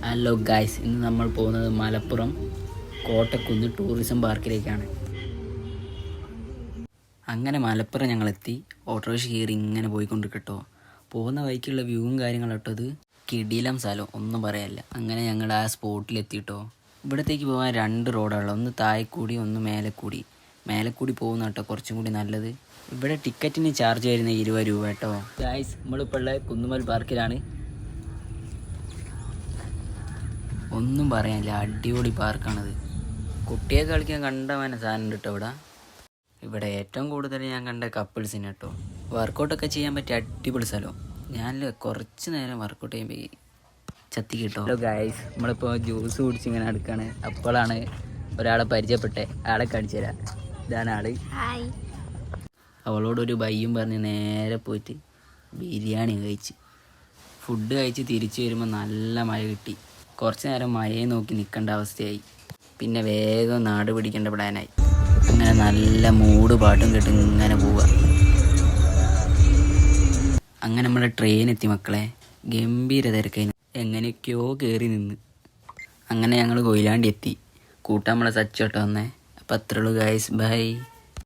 Hello guys, ഇന്ന് നമ്മൾ പോകുന്നത് മലപ്പുറം കോട്ടക്കുന്ന് ടൂറിസം പാർക്കിലേക്കാണ്. അങ്ങനെ മലപ്പുറം ഞങ്ങളെത്തി. ഓട്ടോറിക്ഷ കയറി ഇങ്ങനെ പോയിക്കൊണ്ടിരിക്കട്ടോ. പോകുന്ന വഴിക്കുള്ള വ്യൂവും കാര്യങ്ങളട്ടോ, അത് കിടിലം സ്ഥലം, ഒന്നും പറയാനില്ല. അങ്ങനെ ഞങ്ങൾ ആ സ്പോട്ടിലെത്തിയിട്ടോ. ഇവിടത്തേക്ക് പോകാൻ 2 റോഡാണുള്ളത്. ഒന്ന് താഴെക്കൂടി, ഒന്ന് മേലെക്കൂടി. മേലെക്കൂടി പോകുന്ന കേട്ടോ കുറച്ചും കൂടി നല്ലത്. ഇവിടെ ടിക്കറ്റിന് ചാർജ് വരുന്ന 20 രൂപ കേട്ടോ. ഗായ്സ്, നമ്മളിപ്പോൾ ഉള്ള കുന്നുമൽ പാർക്കിലാണ്. ഒന്നും പറയാനില്ല, അടിപൊളി പാർക്കാണത്. കുട്ടിയെ കളിക്കാൻ കണ്ടവനെ സാധനം കേട്ടോ. ഇവിടെ ഏറ്റവും കൂടുതൽ ഞാൻ കണ്ട കപ്പിൾസിന് കേട്ടോ. വർക്കൗട്ടൊക്കെ ചെയ്യാൻ പറ്റിയ അടിപൊളി സ്ഥലം. ഞാൻ കുറച്ച് നേരം വർക്കൗട്ട് ചെയ്യുമ്പോൾ ചത്തി കിട്ടോ. ഹലോ ഗായ്സ്, നമ്മളിപ്പോൾ ജ്യൂസ് കുടിച്ച് ഇങ്ങനെ എടുക്കുകയാണ്. അപ്പോഴാണ് ഒരാളെ പരിചയപ്പെട്ടെ. ആളെ കാണിച്ചു തരാം. ഇതാണ് ആള്. അവളോടൊരു ബയ്യും പറഞ്ഞ് നേരെ പോയിട്ട് ബിരിയാണി കഴിച്ച് ഫുഡ് കഴിച്ച് തിരിച്ചു വരുമ്പോൾ നല്ല മഴ കിട്ടി. കുറച്ച് നേരം മഴയെ നോക്കി നിൽക്കേണ്ട അവസ്ഥയായി. പിന്നെ വേഗം നാട് പിടിക്കേണ്ട പ്ലാനായി. അങ്ങനെ നല്ല മൂട് പാട്ടും കേട്ട് ഇങ്ങനെ പോവുക. അങ്ങനെ നമ്മുടെ ട്രെയിൻ എത്തി മക്കളെ. ഗംഭീര തിരക്കായി. എങ്ങനെയൊക്കെയോ കയറി നിന്ന്. അങ്ങനെ ഞങ്ങൾ കൊയിലാണ്ടി എത്തി. കൂട്ടാൻ നമ്മളെ സച്ചോട്ട് വന്നേ. അപ്പം അത്രയുള്ളൂ ഗായ്സ്, ബൈ.